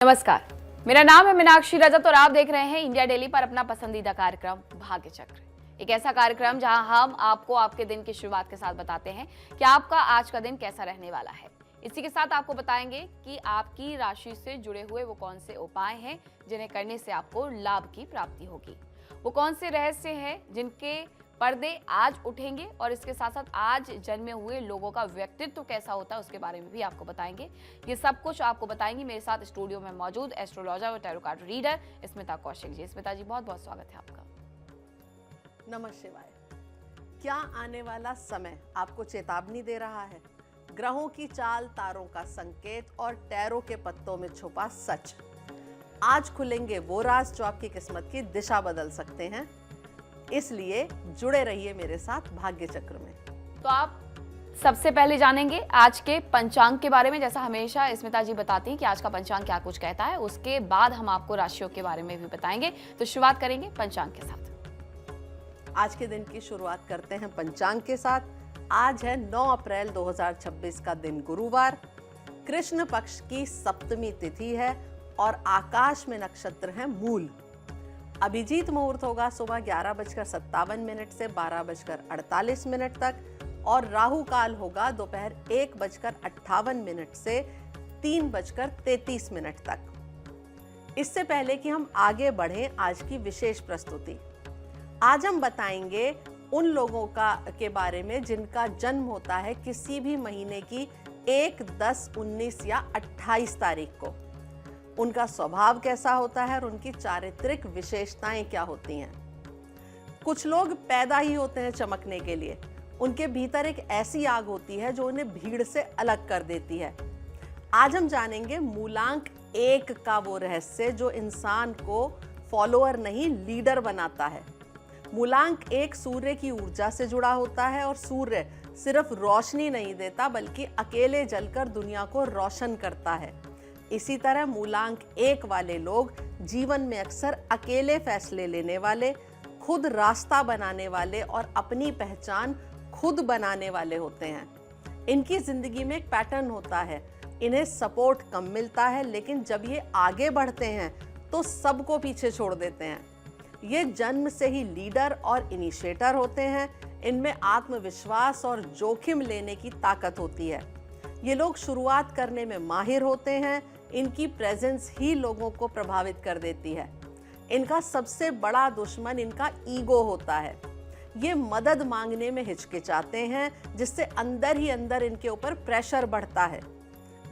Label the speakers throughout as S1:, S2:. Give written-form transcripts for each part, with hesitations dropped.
S1: नमस्कार, मेरा नाम है मीनाक्षी रजत और आप देख रहे हैं इंडिया डेली पर अपना पसंदीदा कार्यक्रम भाग्य चक्र। एक ऐसा कार्यक्रम जहां हम आपको आपके दिन की शुरुआत के साथ बताते हैं कि आपका आज का दिन कैसा रहने वाला है। इसी के साथ आपको बताएंगे कि आपकी राशि से जुड़े हुए वो कौन से उपाय हैं जिन्हें करने से आपको लाभ की प्राप्ति होगी। वो कौन से रहस्य हैं जिनके पर्दे आज उठेंगे और इसके साथ साथ आज जन्मे हुए लोगों का व्यक्तित्व कैसा होता है उसके बारे में भी आपको बताएंगे। ये सब कुछ आपको बताएंगी मेरे साथ स्टूडियो में मौजूद एस्ट्रोलॉजर और tarot card reader Smita Kaushik ji. Smita ji, बहुत बहुत स्वागत है आपका।
S2: नमः शिवाय। क्या आने वाला समय आपको चेतावनी दे रहा है? ग्रहों की चाल, तारों का संकेत और टैरो के पत्तों में छुपा सच। आज खुलेंगे वो राज जो आपकी किस्मत की दिशा बदल सकते हैं, इसलिए जुड़े रहिए मेरे साथ भाग्य चक्र में।
S1: तो आप सबसे पहले जानेंगे आज के पंचांग के बारे में। जैसा हमेशा स्मिता जी बताती हैं कि आज का पंचांग क्या कुछ कहता है, उसके बाद हम आपको राशियों के बारे में भी बताएंगे। तो शुरुआत करेंगे पंचांग के साथ।
S2: आज के दिन की शुरुआत करते हैं पंचांग के साथ। आज है 9 अप्रैल 2026 का दिन, गुरुवार। कृष्ण पक्ष की सप्तमी तिथि है और आकाश में नक्षत्र है मूल। अभिजीत मुहूर्त होगा सुबह 11:57 से 12:48 तक और राहु काल होगा दोपहर 1:58 से 3:33 तक। इससे पहले कि हम आगे बढ़ें, आज की विशेष प्रस्तुति। आज हम बताएंगे उन लोगों के बारे में जिनका जन्म होता है किसी भी महीने की 1, 10, 19 या 28 तारीख को। उनका स्वभाव कैसा होता है और उनकी चारित्रिक विशेषताएं क्या होती हैं। कुछ लोग पैदा ही होते हैं चमकने के लिए। उनके भीतर एक ऐसी आग होती है जो उन्हें भीड़ से अलग कर देती है। आज हम जानेंगे मूलांक 1 का वो रहस्य जो इंसान को फॉलोअर नहीं, लीडर बनाता है। मूलांक 1 सूर्य की ऊर्जा से जुड़ा होता है और सूर्य सिर्फ रोशनी नहीं देता बल्कि अकेले जलकर दुनिया को रोशन करता है। इसी तरह मूलांक 1 वाले लोग जीवन में अक्सर अकेले फैसले लेने वाले, खुद रास्ता बनाने वाले और अपनी पहचान खुद बनाने वाले होते हैं। इनकी जिंदगी में एक पैटर्न होता है, इन्हें सपोर्ट कम मिलता है, लेकिन जब ये आगे बढ़ते हैं तो सबको पीछे छोड़ देते हैं। ये जन्म से ही लीडर और इनिशिएटर होते हैं। इनमें आत्मविश्वास और जोखिम लेने की ताकत होती है। ये लोग शुरुआत करने में माहिर होते हैं। इनकी प्रेजेंस ही लोगों को प्रभावित कर देती है। इनका सबसे बड़ा दुश्मन इनका ईगो होता है। ये मदद मांगने में हिचकिचाते हैं, जिससे अंदर ही अंदर इनके ऊपर प्रेशर बढ़ता है।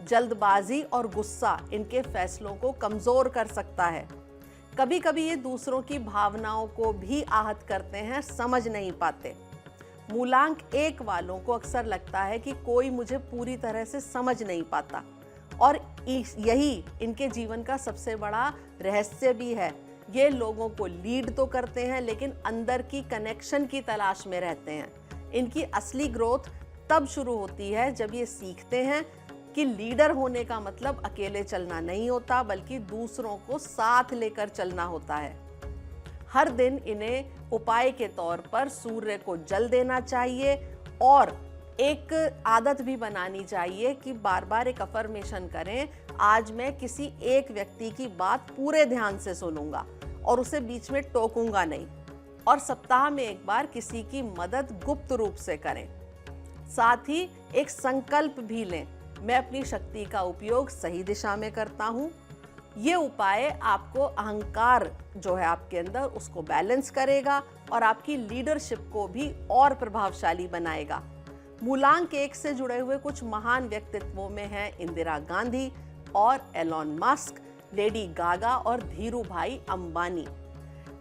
S2: जल्दबाजी और गुस्सा इनके फैसलों को कमजोर कर सकता है। कभी कभी ये दूसरों की भावनाओं को भी आहत करते हैं, समझ नहीं पाते। मूलांक 1 वालों को अक्सर लगता है कि कोई मुझे पूरी तरह से समझ नहीं पाता और यही इनके जीवन का सबसे बड़ा रहस्य भी है। ये लोगों को लीड तो करते हैं लेकिन अंदर की कनेक्शन की तलाश में रहते हैं। इनकी असली ग्रोथ तब शुरू होती है जब ये सीखते हैं कि लीडर होने का मतलब अकेले चलना नहीं होता बल्कि दूसरों को साथ लेकर चलना होता है। हर दिन इन्हें उपाय के तौर पर सूर्य को जल देना चाहिए और एक आदत भी बनानी चाहिए कि बार बार एक अफर्मेशन करें, आज मैं किसी एक व्यक्ति की बात पूरे ध्यान से सुनूंगा और उसे बीच में टोकूंगा नहीं, और सप्ताह में एक बार किसी की मदद गुप्त रूप से करें। साथ ही एक संकल्प भी लें, मैं अपनी शक्ति का उपयोग सही दिशा में करता हूँ। ये उपाय आपको अहंकार जो है आपके अंदर उसको बैलेंस करेगा और आपकी लीडरशिप को भी और प्रभावशाली बनाएगा। मूलांक 1 से जुड़े हुए कुछ महान व्यक्तित्वों में हैं इंदिरा गांधी और एलॉन मस्क, लेडी गागा और धीरू भाई अंबानी।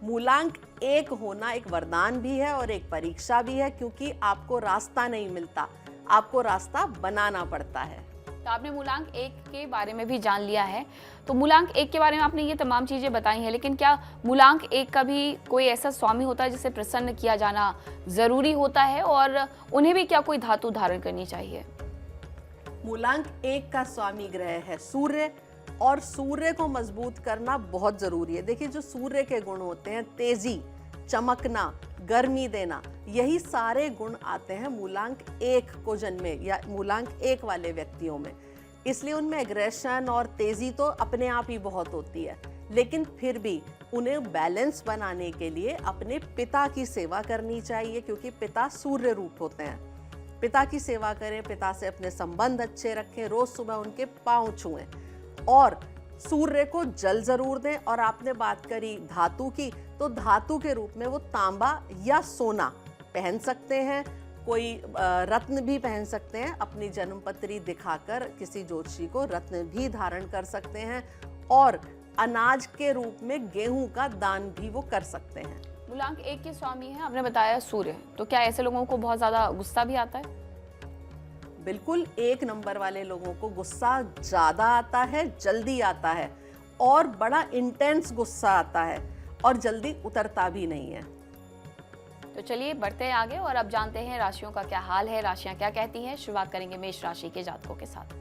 S2: मूलांक 1 होना एक वरदान भी है और एक परीक्षा भी है, क्योंकि आपको रास्ता नहीं मिलता, आपको रास्ता बनाना पड़ता है।
S1: तो आपने मूलांक 1 के बारे में भी जान लिया है। तो मूलांक 1 के बारे में आपने ये तमाम चीज़ें बताई हैं, लेकिन क्या मूलांक 1 का भी कोई ऐसा स्वामी होता है जिसे प्रसन्न किया जाना ज़रूरी होता है और उन्हें भी क्या कोई धातु धारण करनी चाहिए?
S2: मूलांक 1 का स्वामी ग्रह है सूर्य और सूर्य को मजबूत करना बहुत ज़रूरी है। देखिए, जो सूर्य के गुण होते हैं, तेज़ी, चमकना, गर्मी देना, यही सारे गुण आते हैं मूलांक 1 को जन्मे या मूलांक 1 वाले व्यक्तियों में। इसलिए उनमें एग्रेशन और तेजी तो अपने आप ही बहुत होती है, लेकिन फिर भी उन्हें बैलेंस बनाने के लिए अपने पिता की सेवा करनी चाहिए, क्योंकि पिता सूर्य रूप होते हैं। पिता की सेवा करें, पिता से अपने संबंध अच्छे रखें, रोज सुबह उनके पांव छुएं और सूर्य को जल जरूर दें। और आपने बात करी धातु की, तो धातु के रूप में वो तांबा या सोना पहन सकते हैं, कोई रत्न भी पहन सकते हैं। अपनी जन्मपत्री दिखाकर किसी ज्योतिषी को रत्न भी धारण कर सकते हैं और अनाज के रूप में गेहूं का दान भी वो कर सकते हैं।
S1: मूलांक 1 के स्वामी है, आपने बताया सूर्य, तो क्या ऐसे लोगों को बहुत ज्यादा गुस्सा भी आता है?
S2: बिल्कुल, 1 नंबर वाले लोगों को गुस्सा ज्यादा आता है, जल्दी आता है और बड़ा इंटेंस गुस्सा आता है और जल्दी उतरता भी नहीं है।
S1: तो चलिए बढ़ते हैं आगे और अब जानते हैं राशियों का क्या हाल है, राशियां क्या कहती हैं। शुरुआत करेंगे मेष राशि के जातकों के साथ।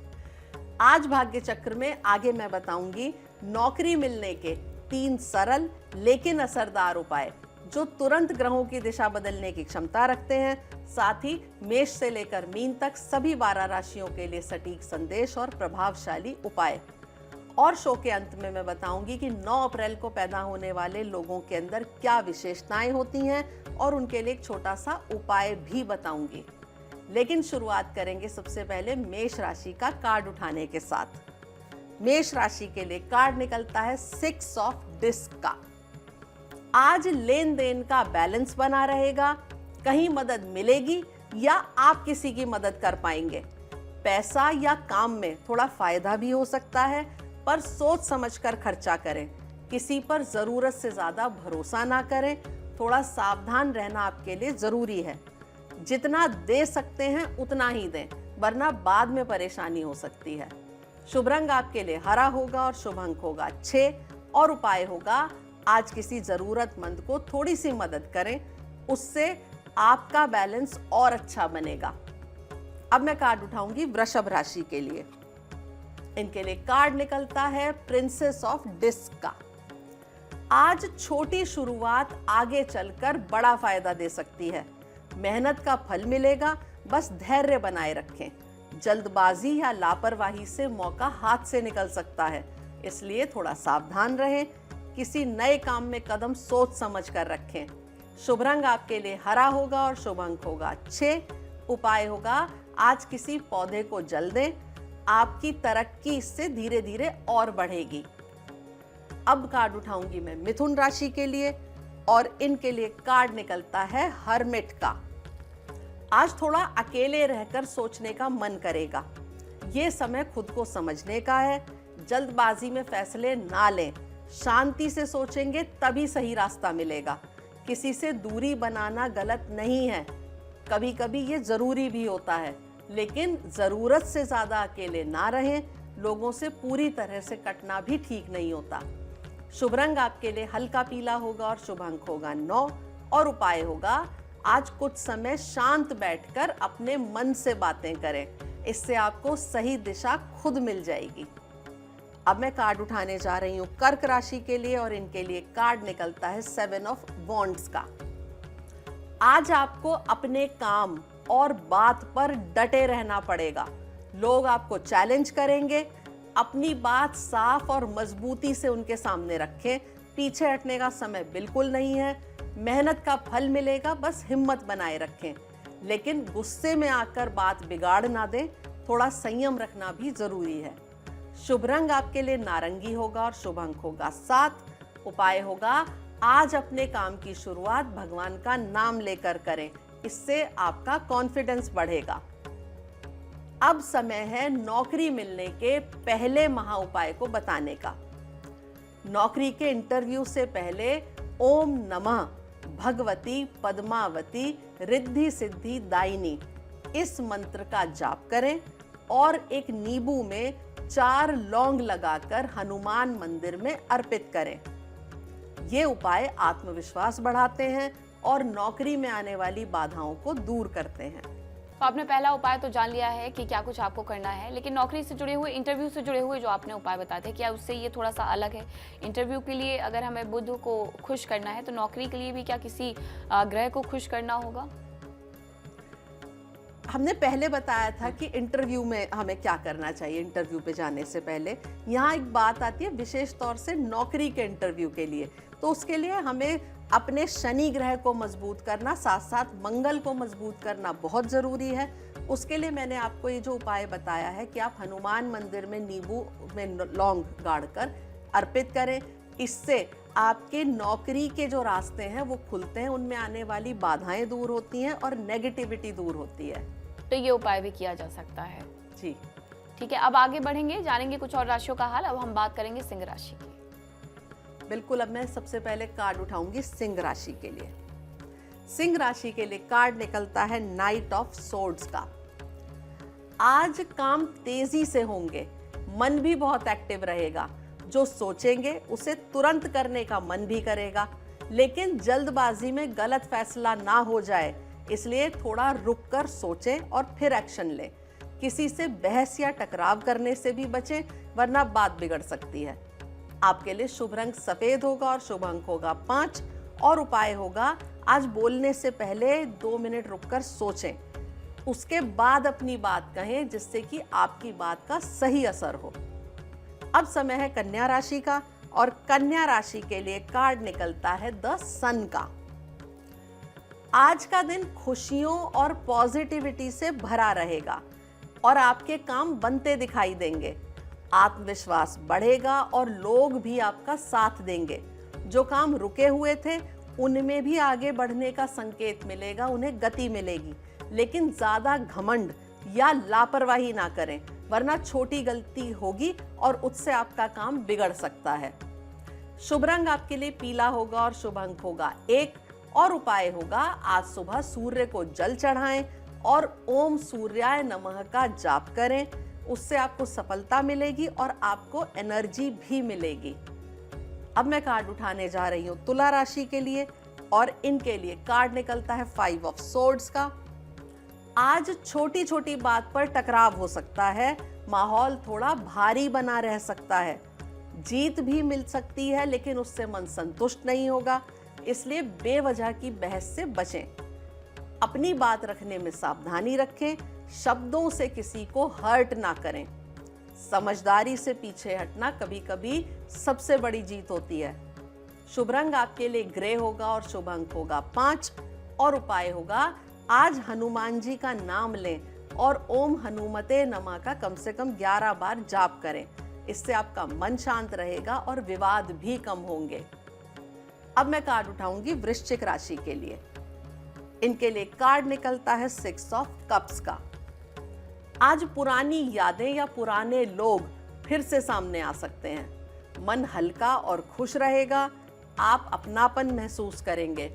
S2: आज भाग्य चक्र में आगे मैं बताऊंगी नौकरी मिलने के 3 सरल लेकिन असरदार उपाय जो तुरंत ग्रहों की दिशा बदलने की क्षमता रखते हैं। साथ ही मेष से लेकर मीन तक सभी 12 राशियों के लिए सटीक संदेश और प्रभावशाली उपाय। और शो के अंत में मैं बताऊंगी कि 9 अप्रैल को पैदा होने वाले लोगों के अंदर क्या विशेषताएं होती हैं और उनके लिए एक छोटा सा उपाय भी बताऊंगी। लेकिन शुरुआत करेंगे सबसे पहले मेष राशि का कार्ड उठाने के साथ। मेष राशि के लिए कार्ड निकलता है 6 ऑफ डिस्क का। आज लेन देन का बैलेंस बना रहेगा, कहीं मदद मिलेगी या आप किसी की मदद कर पाएंगे। पैसा या काम में थोड़ा फायदा भी हो सकता है, पर सोच समझकर खर्चा करें। किसी पर जरूरत से ज्यादा भरोसा ना करें, थोड़ा सावधान रहना आपके लिए जरूरी है। जितना दे सकते हैं उतना ही दें, वरना बाद में परेशानी हो सकती है। शुभ रंग आपके लिए हरा होगा और शुभ अंक होगा 6 और उपाय होगा आज किसी जरूरतमंद को थोड़ी सी मदद करें, उससे आपका बैलेंस और अच्छा बनेगा। अब मैं कार्ड उठाऊंगी वृषभ राशि के लिए। इनके लिए कार्ड निकलता है प्रिंसेस ऑफ डिस्क का। आज छोटी शुरुआत आगे चलकर बड़ा फायदा दे सकती है। मेहनत का फल मिलेगा, बस धैर्य बनाए रखें। जल्दबाजी या लापरवाही से मौका हाथ से निकल सकता है, इसलिए थोड़ा सावधान रहें। किसी नए काम में कदम सोच समझ कर रखें। शुभ रंग आपके लिए हरा होगा और शुभ अंक होगा 6। उपाय होगा आज किसी पौधे को जल दें, आपकी तरक्की इससे धीरे धीरे और बढ़ेगी। अब कार्ड उठाऊंगी मैं मिथुन राशि के लिए और इनके लिए कार्ड निकलता है हर्मिट का। आज थोड़ा अकेले रहकर सोचने का मन करेगा। ये समय खुद को समझने का है। जल्दबाजी में फैसले ना लें, शांति से सोचेंगे तभी सही रास्ता मिलेगा। किसी से दूरी बनाना गलत नहीं है, कभी कभी ये जरूरी भी होता है, लेकिन जरूरत से ज्यादा अकेले ना रहें। लोगों से पूरी तरह से कटना भी ठीक नहीं होता। शुभ रंग आपके लिए हल्का पीला होगा और शुभ अंक होगा 9 और उपाय होगा आज कुछ समय शांत बैठकर अपने मन से बातें करें, इससे आपको सही दिशा खुद मिल जाएगी। अब मैं कार्ड उठाने जा रही हूं कर्क राशि के लिए और इनके लिए कार्ड निकलता है 7 ऑफ वॉन्ड्स का। आज आपको अपने काम और बात पर डटे रहना पड़ेगा। लोग आपको चैलेंज करेंगे, अपनी बात साफ और मजबूती से उनके सामने रखें। पीछे हटने का समय बिल्कुल नहीं है। मेहनत का फल मिलेगा, बस हिम्मत बनाए रखें, लेकिन गुस्से में आकर बात बिगाड़ ना दें। थोड़ा संयम रखना भी जरूरी है। शुभ रंग आपके लिए नारंगी होगा और शुभ अंक होगा 7। उपाय होगा आज अपने काम की शुरुआत भगवान का नाम लेकर करें, इससे आपका कॉन्फिडेंस बढ़ेगा। अब समय है नौकरी मिलने के पहले महा उपाय को बताने का। नौकरी के इंटरव्यू से पहले ओम नमः भगवती पद्मावती रिद्धि सिद्धि दायिनी इस मंत्र का जाप करें और एक नींबू में 4 लौंग लगाकर हनुमान मंदिर में अर्पित करें। ये उपाय आत्मविश्वास बढ़ाते हैं और नौकरी में आने वाली बाधाओं को दूर करते हैं।
S1: तो आपने पहला उपाय तो जान लिया है कि क्या कुछ आपको करना है, लेकिन नौकरी से जुड़े हुए, इंटरव्यू से जुड़े हुए जो आपने उपाय बताए थे, क्या उससे ये थोड़ा सा अलग है? इंटरव्यू के लिए अगर हमें बुध को खुश करना है, तो नौकरी के लिए भी क्या किसी ग्रह को खुश करना होगा?
S2: हमने पहले बताया था कि इंटरव्यू में हमें क्या करना चाहिए। इंटरव्यू पे जाने से पहले यहाँ एक बात आती है, विशेष तौर से नौकरी के इंटरव्यू के लिए। तो उसके लिए हमें अपने शनि ग्रह को मजबूत करना, साथ साथ मंगल को मजबूत करना बहुत ज़रूरी है। उसके लिए मैंने आपको ये जो उपाय बताया है कि आप हनुमान मंदिर में नींबू में लौंग गाड़कर अर्पित करें। इससे आपके नौकरी के जो रास्ते हैं वो खुलते हैं, उनमें आने वाली बाधाएं दूर होती हैं और नेगेटिविटी दूर होती है।
S1: तो ये उपाय भी किया जा सकता है।
S2: जी
S1: ठीक है, अब आगे बढ़ेंगे, जानेंगे कुछ और राशियों का हाल। अब हम बात करेंगे सिंह राशि की।
S2: बिल्कुल, अब मैं सबसे पहले कार्ड उठाऊंगी सिंह राशि के लिए। सिंह राशि के लिए कार्ड निकलता है नाइट ऑफ सोर्ड्स का। आज काम तेजी से होंगे, मन भी बहुत एक्टिव रहेगा। जो सोचेंगे उसे तुरंत करने का मन भी करेगा, लेकिन जल्दबाजी में गलत फैसला ना हो जाए, इसलिए थोड़ा रुककर सोचें और फिर एक्शन लें। किसी से बहस या टकराव करने से भी बचें, वरना बात बिगड़ सकती है। आपके लिए शुभ रंग सफेद होगा और शुभ अंक होगा 5। और उपाय होगा, आज बोलने से पहले 2 मिनट रुककर सोचें, उसके बाद अपनी बात कहें, जिससे कि आपकी बात का सही असर हो। अब समय है कन्या राशि का, और कन्या राशि के लिए कार्ड निकलता है द सन का। आज का दिन खुशियों और पॉजिटिविटी से भरा रहेगा और आपके काम बनते दिखाई देंगे। आत्मविश्वास बढ़ेगा और लोग भी आपका साथ देंगे। जो काम रुके हुए थे उनमें भी आगे बढ़ने का संकेत मिलेगा, उन्हें गति मिलेगी। लेकिन ज्यादा घमंड या लापरवाही ना करें, वरना छोटी गलती होगी और उससे आपका काम बिगड़ सकता है। शुभ रंग आपके लिए पीला होगा और शुभ अंक होगा 1। और उपाय होगा, आज सुबह सूर्य को जल चढ़ाएं और ओम सूर्याय नमः का जाप करें। उससे आपको सफलता मिलेगी और आपको एनर्जी भी मिलेगी। अब मैं कार्ड उठाने जा रही हूँ तुला राशि के लिए, और इनके लिए कार्ड निकलता है 5 ऑफ सोर्ड्स का। आज छोटी छोटी बात पर टकराव हो सकता है, माहौल थोड़ा भारी बना रह सकता है। जीत भी मिल सकती है, लेकिन उससे मन संतुष्ट नहीं होगा, इसलिए बेवजह की बहस से बचें। अपनी बात रखने में सावधानी रखें, शब्दों से किसी को हर्ट ना करें। समझदारी से पीछे हटना कभी कभी सबसे बड़ी जीत होती है। शुभ रंग आपके लिए ग्रे होगा और शुभ अंक होगा 5। और उपाय होगा, आज हनुमान जी का नाम लें और ओम हनुमते नमः का कम से कम 11 बार जाप करें। इससे आपका मन शांत रहेगा और विवाद भी कम होंगे। अब मैं कार्ड उठाऊंगी वृश्चिक राशि के लिए। इनके लिए कार्ड निकलता है 6 ऑफ कप्स का। आज पुरानी यादें या पुराने लोग फिर से सामने आ सकते हैं। मन हल्का और खुश रहेगा, आप अपनापन महसूस करेंगे।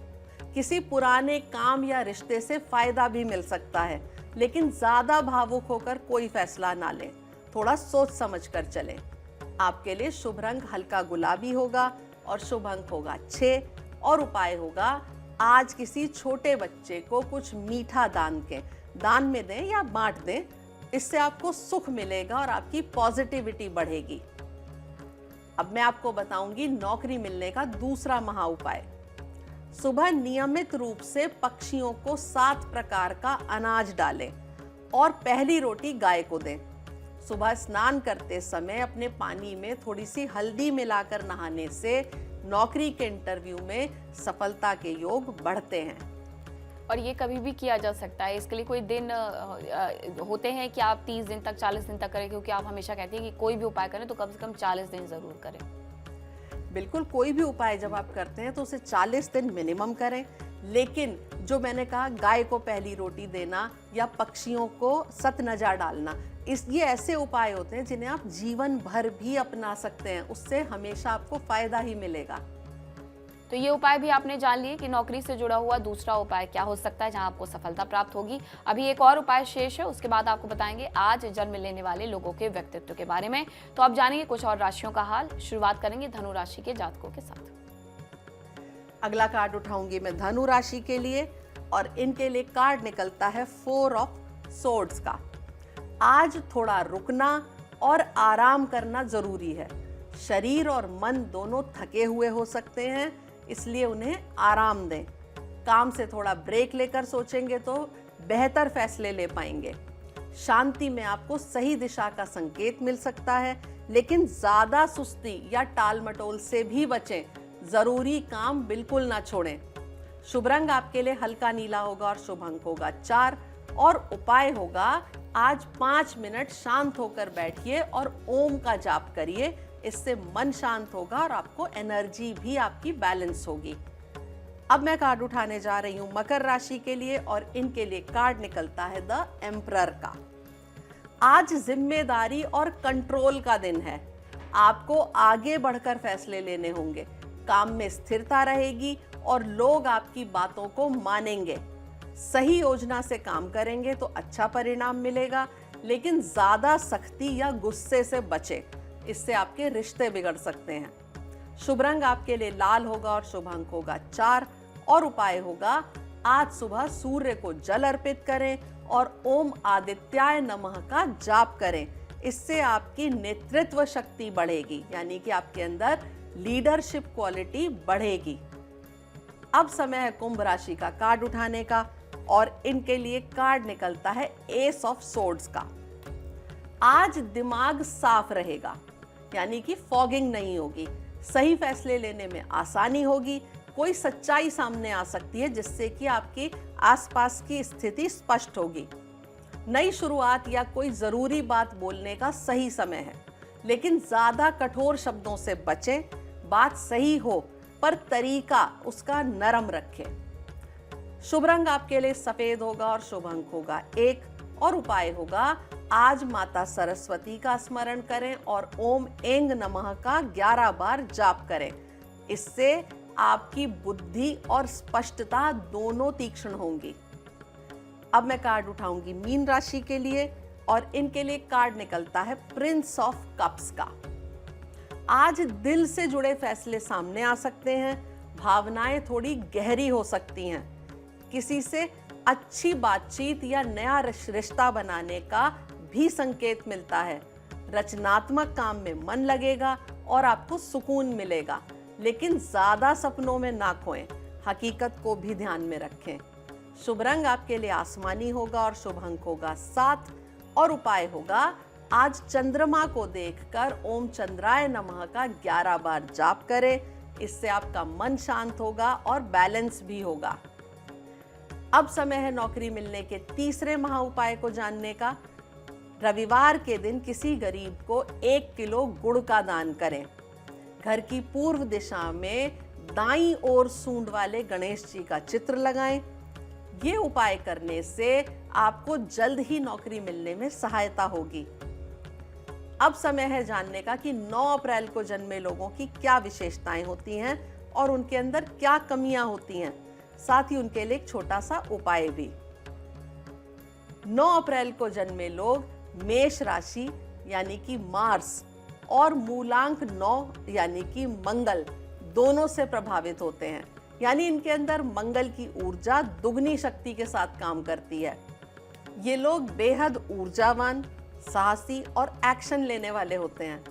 S2: किसी पुराने काम या रिश्ते से फायदा भी मिल सकता है, लेकिन ज्यादा भावुक होकर कोई फैसला ना लें, थोड़ा सोच समझ कर चलें। आपके लिए शुभ रंग हल्का गुलाबी होगा और शुभ अंक होगा 6। और उपाय होगा, आज किसी छोटे बच्चे को कुछ मीठा दान में दें या बांट दें। इससे आपको सुख मिलेगा और आपकी पॉजिटिविटी बढ़ेगी। अब मैं आपको बताऊंगी नौकरी मिलने का दूसरा महा उपाय। सुबह नियमित रूप से पक्षियों को 7 प्रकार का अनाज डालें और पहली रोटी गाय को दें। सुबह स्नान करते समय अपने पानी में थोड़ी सी हल्दी मिलाकर नहाने से नौकरी के इंटरव्यू में सफलता के योग बढ़ते हैं।
S1: और ये कभी भी किया जा सकता है, इसके लिए कोई दिन होते हैं कि आप 30 दिन तक 40 दिन तक करें? क्योंकि आप हमेशा कहती हैं कि कोई भी उपाय करें तो कम से कम 40 दिन जरूर करें।
S2: बिल्कुल, कोई भी उपाय जब आप करते हैं तो उसे 40 दिन मिनिमम करें। लेकिन जो मैंने कहा, गाय को पहली रोटी देना या पक्षियों को सतनजा डालना, ये ऐसे उपाय होते हैं जिन्हें आप जीवन भर भी अपना सकते हैं। उससे हमेशा आपको फायदा ही मिलेगा।
S1: तो ये उपाय भी आपने जान लिए कि नौकरी से जुड़ा हुआ दूसरा उपाय क्या हो सकता है जहां आपको सफलता प्राप्त होगी। अभी एक और उपाय शेष है, उसके बाद आपको बताएंगे आज जन्म लेने वाले लोगों के व्यक्तित्व के बारे में। तो आप जानेंगे कुछ और राशियों का हाल। शुरुआत करेंगे धनु राशि के जातकों के साथ।
S2: अगला कार्ड उठाऊंगी मैं धनु राशि के लिए, और इनके लिए कार्ड निकलता है 4 ऑफ सोर्ड्स का। आज थोड़ा रुकना और आराम करना जरूरी है। शरीर और मन दोनों थके हुए हो सकते हैं, इसलिए उन्हें आराम दें। काम से थोड़ा ब्रेक लेकर सोचेंगे तो बेहतर फैसले ले पाएंगे। शांति में आपको सही दिशा का संकेत मिल सकता है, लेकिन ज्यादा सुस्ती या टाल मटोल से भी बचें। जरूरी काम बिल्कुल ना छोड़ें। शुभ रंग आपके लिए हल्का नीला होगा और शुभ अंक होगा 4। और उपाय होगा, आज 5 मिनट शांत होकर बैठिए और ओम का जाप करिए। इससे मन शांत होगा और आपको एनर्जी भी आपकी बैलेंस होगी। अब मैं कार्ड उठाने जा रही हूं मकर राशि के लिए, और इनके लिए कार्ड निकलता है द एम्परर का। आज जिम्मेदारी और कंट्रोल का दिन है। आपको आगे बढ़कर फैसले लेने होंगे। काम में स्थिरता रहेगी और लोग आपकी बातों को मानेंगे। सही योजना से काम करेंगे तो अच्छा परिणाम मिलेगा, लेकिन ज्यादा सख्ती या गुस्से से बचें। इससे आपके रिश्ते बिगड़ सकते हैं। शुभ रंग आपके लिए लाल होगा और शुभ अंक होगा 4। और उपाय होगा, आज सुबह सूर्य को जल अर्पित करें और ओम आदित्याय नमः का जाप करें। इससे आपकी नेतृत्व शक्ति बढ़ेगी, यानी कि आपके अंदर लीडरशिप क्वालिटी बढ़ेगी। अब समय है कुंभ राशि का कार्ड उठाने का, और इनके लिए कार्ड निकलता है एस ऑफ सोर्ड्स का। आज दिमाग साफ रहेगा, यानी कि फॉगिंग नहीं होगी। सही फैसले लेने में आसानी होगी। कोई सच्चाई सामने आ सकती है जिससे कि आपकी आसपास की स्थिति स्पष्ट होगी। नई शुरुआत या कोई जरूरी बात बोलने का सही समय है, लेकिन ज्यादा कठोर शब्दों से बचें। बात सही हो पर तरीका उसका नरम रखें। शुभ रंग आपके लिए सफेद होगा और शुभ अंक होगा 1। और उपाय होगा, आज माता सरस्वती का स्मरण करें और ओम ऐंग नमः का 11 बार जाप करें। इससे आपकी बुद्धि और स्पष्टता दोनों तीक्ष्ण होंगी। अब मैं कार्ड उठाऊंगी मीन राशि के लिए, और इनके लिए कार्ड निकलता है प्रिंस ऑफ कप्स का। आज दिल से जुड़े फैसले सामने आ सकते हैं। भावनाएं थोड़ी गहरी हो सकती हैं। किसी से अच्छी बातचीत या नया रिश्ता बनाने का भी संकेत मिलता है। रचनात्मक काम में मन लगेगा और आपको सुकून मिलेगा, लेकिन ज्यादा सपनों में ना खोएं। हकीकत को भी ध्यान में रखें। शुभ रंग आपके लिए आसमानी होगा और शुभ अंक होगा 7। और उपाय होगा, आज चंद्रमा को देखकर ओम चंद्राय नमः का 11 बार जाप करें। इससे आपका मन शांत होगा और बैलेंस भी होगा। अब समय है नौकरी मिलने के तीसरे महा उपाय को जानने का। रविवार के दिन किसी गरीब को 1 किलो गुड़ का दान करें। घर की पूर्व दिशा में दाईं ओर सूंड वाले गणेश जी का चित्र लगाएं। ये उपाय करने से आपको जल्द ही नौकरी मिलने में सहायता होगी। अब समय है जानने का कि 9 अप्रैल को जन्मे लोगों की क्या विशेषताएं होती हैं और उनके अंदर क्या कमियां होती हैं। साथ ही उनके लिए एक छोटा सा उपाय भी। 9 अप्रैल को जन्मे लोग मेष राशि यानी कि मार्स और मूलांक 9 यानी कि मंगल दोनों से प्रभावित होते हैं। यानी इनके अंदर मंगल की ऊर्जा दुगनी शक्ति के साथ काम करती है। ये लोग बेहद ऊर्जावान, साहसी और एक्शन लेने वाले होते हैं।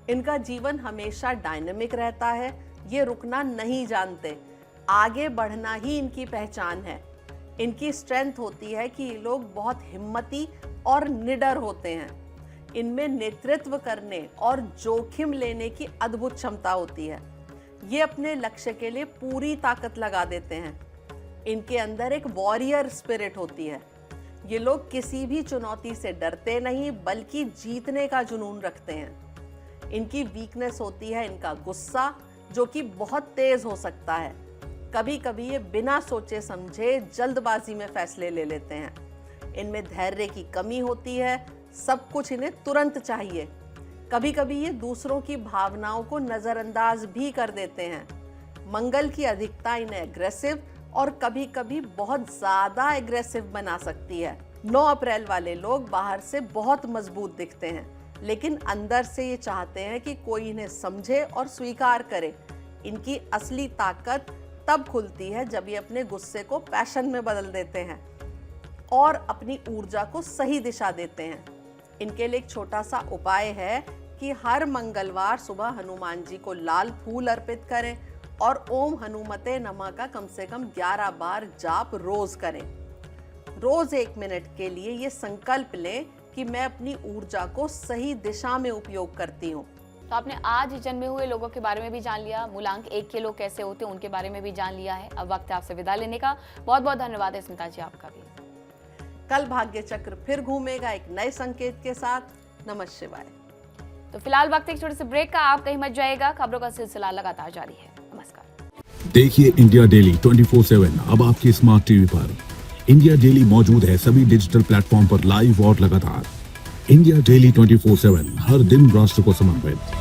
S2: इनका जीवन हमेशा डायनामिक रहता है। ये रुकना नहीं जानते, आगे बढ़ना ही इनकी पहचान है। इनकी स्ट्रेंथ होती है कि ये लोग बहुत हिम्मती और निडर होते हैं। इनमें नेतृत्व करने और जोखिम लेने की अद्भुत क्षमता होती है। ये अपने लक्ष्य के लिए पूरी ताकत लगा देते हैं। इनके अंदर एक वॉरियर स्पिरिट होती है। ये लोग किसी भी चुनौती से डरते नहीं, बल्कि जीतने का जुनून रखते हैं। इनकी वीकनेस होती है इनका गुस्सा, जो कि बहुत तेज हो सकता है। कभी कभी ये बिना सोचे समझे जल्दबाजी में फैसले ले लेते हैं। इनमें धैर्य की कमी होती है, सब कुछ इन्हें तुरंत चाहिए। कभी कभी ये दूसरों की भावनाओं को नजरअंदाज भी कर देते हैं। मंगल की अधिकता इन्हें एग्रेसिव और कभी कभी बहुत ज्यादा एग्रेसिव बना सकती है। 9 अप्रैल वाले लोग बाहर से बहुत मजबूत दिखते हैं, लेकिन अंदर से ये चाहते हैं कि कोई इन्हें समझे और स्वीकार करे। इनकी असली ताकत तब खुलती है जब ये अपने गुस्से को पैशन में बदल देते हैं और अपनी ऊर्जा को सही दिशा देते हैं। इनके लिए एक छोटा सा उपाय है कि हर मंगलवार सुबह हनुमान जी को लाल फूल अर्पित करें और ओम हनुमते नमः का कम से कम 11 बार जाप रोज करें। रोज 1 मिनट के लिए ये संकल्प लें कि मैं अपनी ऊर्जा को सही दिशा में उपयोग करती हूँ।
S1: तो आपने आज जन्मे हुए लोगों के बारे में भी जान लिया, मूलांक 1 के लोग कैसे होते हैं उनके बारे में भी जान लिया है। अब वक्त है आपसे विदा लेने का। बहुत बहुत धन्यवाद है स्मिता जी आपका भी।
S2: कल भाग्य चक्र फिर घूमेगा एक नए संकेत के साथ। नमः शिवाय।
S1: तो फिलहाल वक्त एक छोटे से ब्रेक का, आप कहीं मत जाइएगा, खबरों का सिलसिला लगातार जारी है। नमस्कार।
S3: देखिए इंडिया डेली 24/7 अब आपके स्मार्ट टीवी पर। इंडिया डेली मौजूद है सभी डिजिटल प्लेटफॉर्म पर लाइव और लगातार। इंडिया डेली 24/7 हर दिन राष्ट्र को समर्पित।